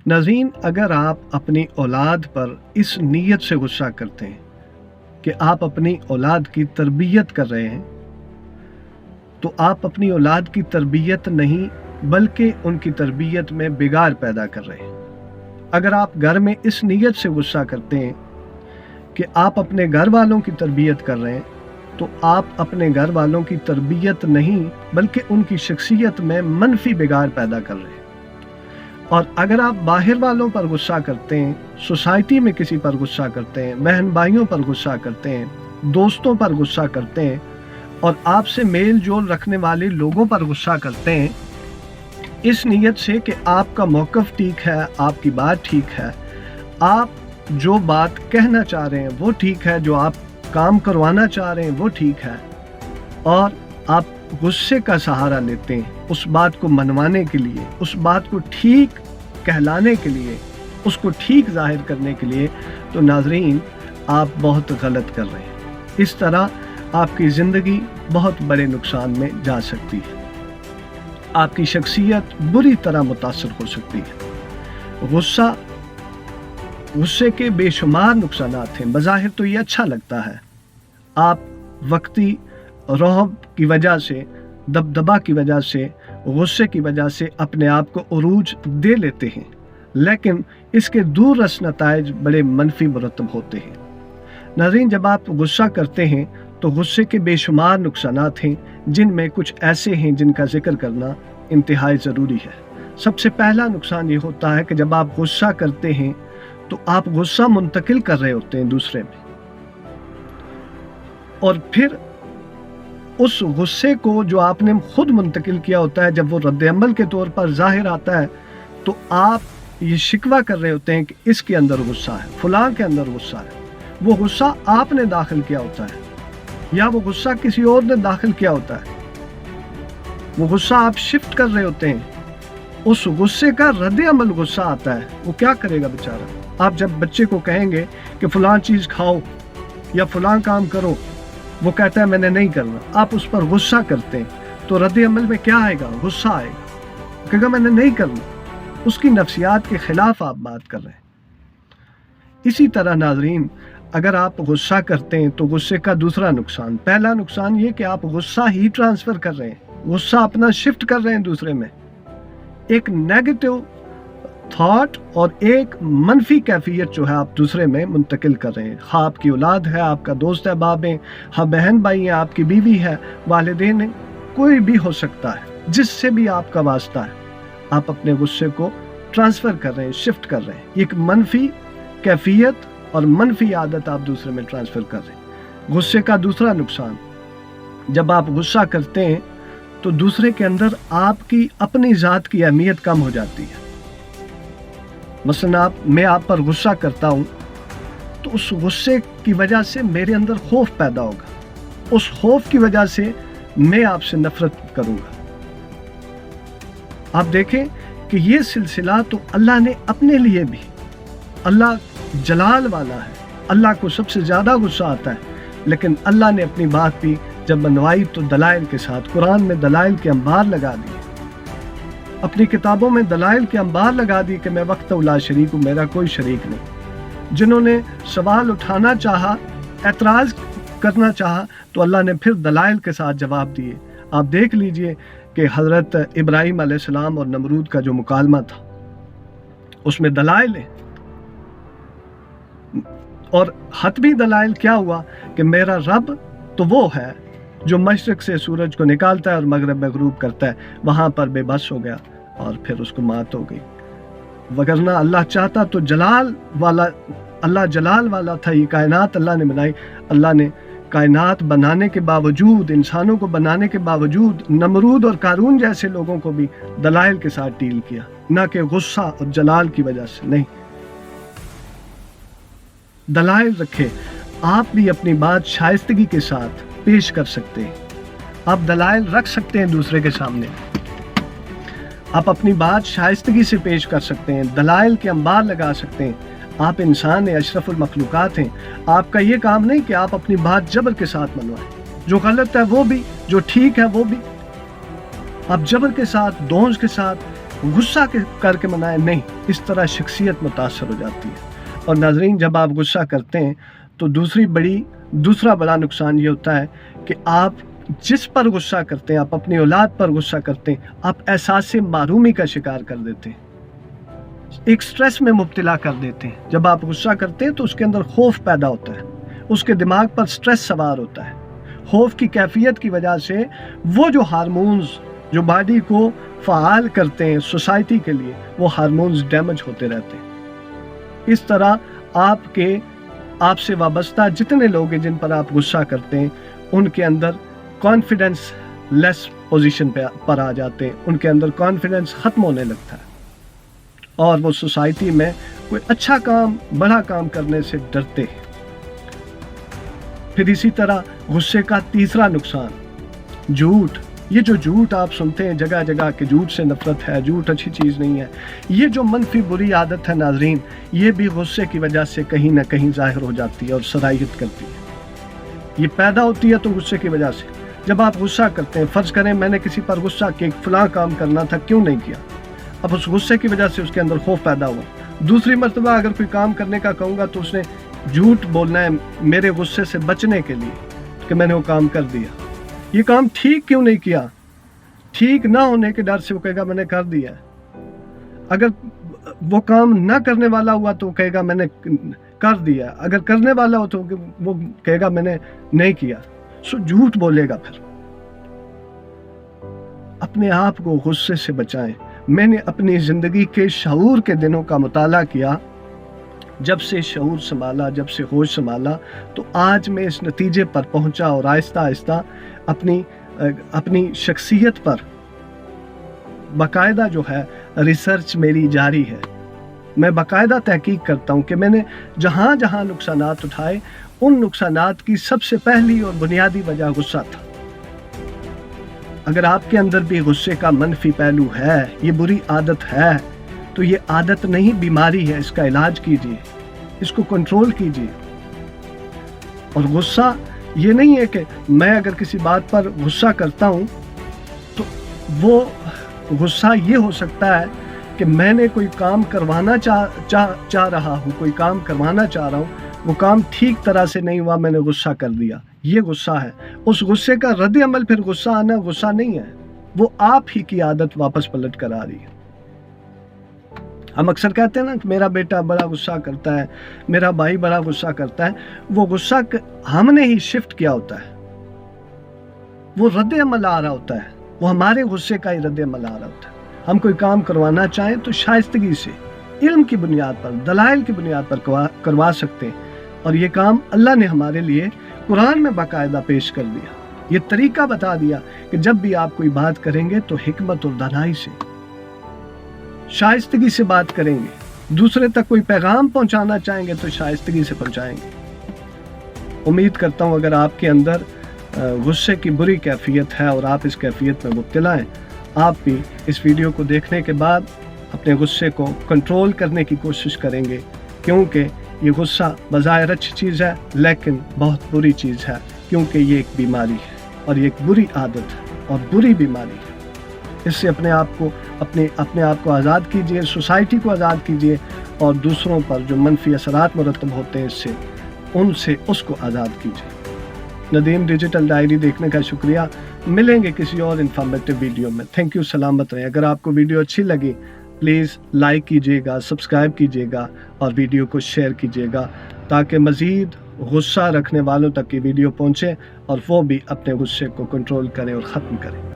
नाज़रीन, अगर आप अपनी औलाद पर इस नीयत से गुस्सा करते हैं कि आप अपनी औलाद की तरबियत कर रहे हैं, तो आप अपनी औलाद की तरबियत नहीं बल्कि उनकी तरबियत में बिगाड़ पैदा कर रहे हैं। अगर आप घर में इस नीयत से गुस्सा करते हैं कि आप अपने घर वालों की तरबियत कर रहे हैं, तो आप अपने घर वालों की तरबियत नहीं बल्कि उनकी शख्सियत में मनफी बिगाड़ पैदा कर रहे हैं। और अगर आप बाहर वालों पर गुस्सा करते हैं, सोसाइटी में किसी पर गुस्सा करते हैं, बहन भाइयों पर गुस्सा करते हैं, दोस्तों पर गुस्सा करते हैं और आपसे मेल जोल रखने वाले लोगों पर गुस्सा करते हैं इस नीयत से कि आपका मौक़िफ़ ठीक है, आपकी बात ठीक है, आप जो बात कहना चाह रहे हैं वो ठीक है, जो आप काम करवाना चाह रहे हैं वो ठीक है, और आप गुस्से का सहारा लेते हैं उस बात को मनवाने के लिए, उस बात को ठीक कहलाने के लिए, उसको ठीक ज़ाहिर करने के लिए, तो नाज़रीन आप बहुत गलत कर रहे हैं। इस तरह आपकी ज़िंदगी बहुत बड़े नुकसान में जा सकती है, आपकी शख्सियत बुरी तरह मुतासर हो सकती है। गुस्से के बेशुमार नुकसानात हैं। बज़ाहिर तो ये अच्छा लगता है, आप वक्ती रौब की वजह से, दबदबा की वजह से, गुस्से की वजह से अपने आप को उरूज दे लेते हैं, लेकिन इसके दूररस नताइज बड़े मनफी मुरतब होते हैं। नाज़रीन, जब आप गुस्सा करते हैं तो गुस्से के बेशुमार नुकसानात हैं, जिनमें कुछ ऐसे हैं जिनका जिक्र करना इंतहाई ज़रूरी है। सबसे पहला नुकसान ये होता है कि जब आप गुस्सा करते हैं तो आप गुस्सा मुंतकिल कर रहे होते हैं दूसरे में, और फिर उस गुस्से को जो आपने खुद मुंतकिल किया होता है, जब वो रद्द-ए-अमल के तौर पर ज़ाहिर आता है तो आप ये शिकवा कर रहे होते हैं कि इसके अंदर गुस्सा है, फलां के अंदर गुस्सा है। वो गुस्सा आपने दाखिल किया होता है या वो गुस्सा किसी और ने दाखिल किया होता है, वो गुस्सा आप शिफ्ट कर रहे होते हैं। उस गुस्से का रद्द-ए-अमल गुस्सा आता है, वो क्या करेगा बेचारा। आप जब बच्चे को कहेंगे कि फलां चीज़ खाओ या फलां काम करो, वो कहता है मैंने नहीं करना, आप उस पर गुस्सा करते हैं, तो रद्द-ए-अमल में क्या आएगा? गुस्सा आएगा, कहेगा मैंने नहीं करना। उसकी नफ्सियात के ख़िलाफ़ आप बात कर रहे हैं। इसी तरह नाज़रीन, अगर आप गुस्सा करते हैं तो गुस्से का दूसरा नुकसान, पहला नुकसान ये कि आप गुस्सा ही ट्रांसफ़र कर रहे हैं, गुस्सा अपना शिफ्ट कर रहे हैं दूसरे में। एक नेगेटिव थॉट और एक मनफी कैफियत जो है आप दूसरे में मुंतकिल कर रहे हैं। हाँ, आपकी औलाद है, आपका दोस्त अहबाब है, हाँ बहन भाई हैं, आपकी बीवी है, वालिदैन है, कोई भी हो सकता है, जिससे भी आपका वास्ता है, आप अपने गुस्से को ट्रांसफ़र कर रहे हैं, शिफ्ट कर रहे हैं। एक मनफी कैफियत और मनफी आदत आप दूसरे में ट्रांसफ़र कर रहे हैं। गुस्से का दूसरा नुकसान, जब आप गुस्सा करते हैं तो दूसरे के अंदर आपकी अपनी ज़ात की अहमियत कम हो जाती है। मसलन मैं आप पर गुस्सा करता हूँ तो उस गुस्से की वजह से मेरे अंदर खौफ पैदा होगा, उस खौफ की वजह से मैं आपसे नफरत करूँगा। आप देखें कि ये सिलसिला तो अल्लाह ने अपने लिए भी, अल्लाह जलाल वाला है, अल्लाह को सबसे ज़्यादा गुस्सा आता है, लेकिन अल्लाह ने अपनी बात भी जब मनवाई तो दलाइल के साथ, कुरान में दलाइल के अंबार लगा दिए, अपनी किताबों में दलाइल के अंबार लगा दी कि मैं वक्तहु ला शरीक हूँ, मेरा कोई शरीक नहीं। जिन्होंने सवाल उठाना चाहा, एतराज़ करना चाहा, तो अल्लाह ने फिर दलाइल के साथ जवाब दिए। आप देख लीजिए कि हज़रत इब्राहीम अलैहिस्सलाम और नमरूद का जो मुकालमा था, उसमें दलाइल है, और हतमी दलाइल क्या हुआ कि मेरा रब तो वो है जो मशरिक से सूरज को निकालता है और मगरब में ग़ुरूब करता है। वहाँ पर बेबस हो गया और फिर उसको मात हो गई। वगरना अल्लाह चाहता तो अल्लाह जलाल वाला था। ये कायनात अल्लाह ने बनाई, अल्लाह ने कायनात बनाने के बावजूद, इंसानों को बनाने के बावजूद, नमरूद और कारून जैसे लोगों को भी दलाइल के साथ डील किया, ना कि गुस्सा और जलाल की वजह से। नहीं, दलाइल रखे। आप भी अपनी बात शाइस्तगी के साथ पेश कर सकते हैं, आप दलाइल रख सकते हैं दूसरे के सामने, आप अपनी बात शाइस्तगी से पेश कर सकते हैं, दलाइल के अंबार लगा सकते हैं। आप इंसान हैं, अशरफुल मखलूकात हैं। आपका ये काम नहीं कि आप अपनी बात जबर के साथ मनवाएं, जो गलत है वो भी, जो ठीक है वो भी। आप जबर के साथ, दोंज के साथ गुस्सा करके मनाएं, नहीं, इस तरह शख्सियत मुतासर हो जाती है। और नाज़रीन, जब आप गुस्सा करते हैं तो दूसरा बड़ा नुकसान ये होता है कि आप जिस पर गुस्सा करते हैं, आप अपनी औलाद पर गुस्सा करते हैं, आप एहसास मारूमी का शिकार कर देते हैं, एक स्ट्रेस में मुब्तला कर देते हैं। जब आप गुस्सा करते हैं तो उसके अंदर खौफ पैदा होता है, उसके दिमाग पर स्ट्रेस सवार होता है। खौफ की कैफियत की वजह से वो जो हार्मोन्स जो बॉडी को फ़ाल करते हैं सोसाइटी के लिए, वो हार्मोन्स डैमेज होते रहते हैं। इस तरह आपसे वाबस्ता जितने लोग हैं जिन पर आप गुस्सा करते हैं, उनके अंदर कॉन्फिडेंस लेस पोजीशन पर आ जाते हैं, उनके अंदर कॉन्फिडेंस ख़त्म होने लगता है और वो सोसाइटी में कोई अच्छा काम, बड़ा काम करने से डरते हैं। फिर इसी तरह गुस्से का तीसरा नुकसान, झूठ। ये जो झूठ आप सुनते हैं जगह जगह कि झूठ से नफरत है, झूठ अच्छी चीज़ नहीं है, ये जो मनफी बुरी आदत है नाज़रीन, ये भी गुस्से की वजह से कहीं ना कहीं ज़ाहिर हो जाती है और सराहियत करती है। ये पैदा होती है तो गुस्से की वजह से। जब आप गुस्सा करते हैं, फ़र्ज़ करें मैंने किसी पर गुस्सा किया, फ़लाँ काम करना था, क्यों नहीं किया, अब उस गुस्से की वजह से उसके अंदर खौफ पैदा हुआ। दूसरी मर्तबा अगर कोई काम करने का कहूँगा तो उसने झूठ बोलना है मेरे गुस्से से बचने के लिए कि मैंने वो काम कर दिया। ये काम ठीक क्यों नहीं किया, ठीक ना होने के डर से वो कहेगा मैंने कर दिया। अगर वो काम ना करने वाला हुआ तो वो कहेगा मैंने कर दिया, अगर करने वाला हो तो वो कहेगा मैंने नहीं किया। सो झूठ बोलेगा। फिर अपने आप को गुस्से से बचाएं। मैंने अपनी ज़िंदगी के शऊर के दिनों का मुताला किया, जब से शऊर संभाला, जब से होश संभाला, तो आज मैं इस नतीजे पर पहुंचा और आहिस्ता आहिस्ता अपनी शख्सियत पर बाकायदा जो है रिसर्च मेरी जारी है। मैं बाकायदा तहकीक करता हूं कि मैंने जहां जहां नुकसानात उठाए, उन नुकसानात की सबसे पहली और बुनियादी वजह गुस्सा था। अगर आपके अंदर भी गुस्से का मनफी पहलू है, ये बुरी आदत है, तो ये आदत नहीं बीमारी है, इसका इलाज कीजिए, इसको कंट्रोल कीजिए। और गुस्सा ये नहीं है कि मैं अगर किसी बात पर गुस्सा करता हूँ तो वो गुस्सा ये हो सकता है कि मैंने कोई काम करवाना चाह रहा हूँ, कोई काम करवाना चाह रहा हूँ, वो काम ठीक तरह से नहीं हुआ, मैंने गुस्सा कर दिया, ये गुस्सा है। उस गुस्से का रद्द अमल फिर गुस्सा आना गुस्सा नहीं है, वो आप ही की आदत वापस पलट कर आ रही है। हम अक्सर कहते हैं ना कि मेरा बेटा बड़ा गुस्सा करता है, मेरा भाई बड़ा गुस्सा करता है। वो गुस्सा हमने ही शिफ्ट किया होता है, वो रद्द अमल आ रहा होता है, वो हमारे गुस्से का ही रद्द अमल आ रहा होता है। हम कोई काम करवाना चाहें तो शाइस्तगी से, इल्म की बुनियाद पर, दलाइल की बुनियाद पर करवा सकते हैं। और ये काम अल्लाह ने हमारे लिए कुरान में बाकायदा पेश कर दिया, ये तरीका बता दिया कि जब भी आप कोई बात करेंगे तो हिकमत और दानाई से, शाइस्तगी से बात करेंगे। दूसरे तक कोई पैगाम पहुंचाना चाहेंगे तो शाइस्तगी से पहुंचाएंगे। उम्मीद करता हूं अगर आपके अंदर गुस्से की बुरी कैफियत है और आप इस कैफियत में मुब्तला हैं, आप भी इस वीडियो को देखने के बाद अपने गुस्से को कंट्रोल करने की कोशिश करेंगे, क्योंकि ये गुस्सा बज़ाहिर अच्छी चीज़ है लेकिन बहुत बुरी चीज़ है, क्योंकि ये एक बीमारी है और ये एक बुरी आदत है और बुरी बीमारी है। इससे अपने आप को आज़ाद कीजिए, सोसाइटी को आज़ाद कीजिए और दूसरों पर जो मनफी असरात मुरतब होते हैं इससे, उनसे उसको आज़ाद कीजिए। नदीम डिजिटल डायरी देखने का शुक्रिया। मिलेंगे किसी और इन्फॉर्मेटिव वीडियो में। थैंक यू, सलामत रहें। अगर आपको वीडियो अच्छी लगी प्लीज़ लाइक कीजिएगा, सब्सक्राइब कीजिएगा और वीडियो को शेयर कीजिएगा, ताकि मज़ीद गुस्सा रखने वालों तक की वीडियो पहुँचे और वो भी अपने गुस्से को कंट्रोल करें और ख़त्म करें।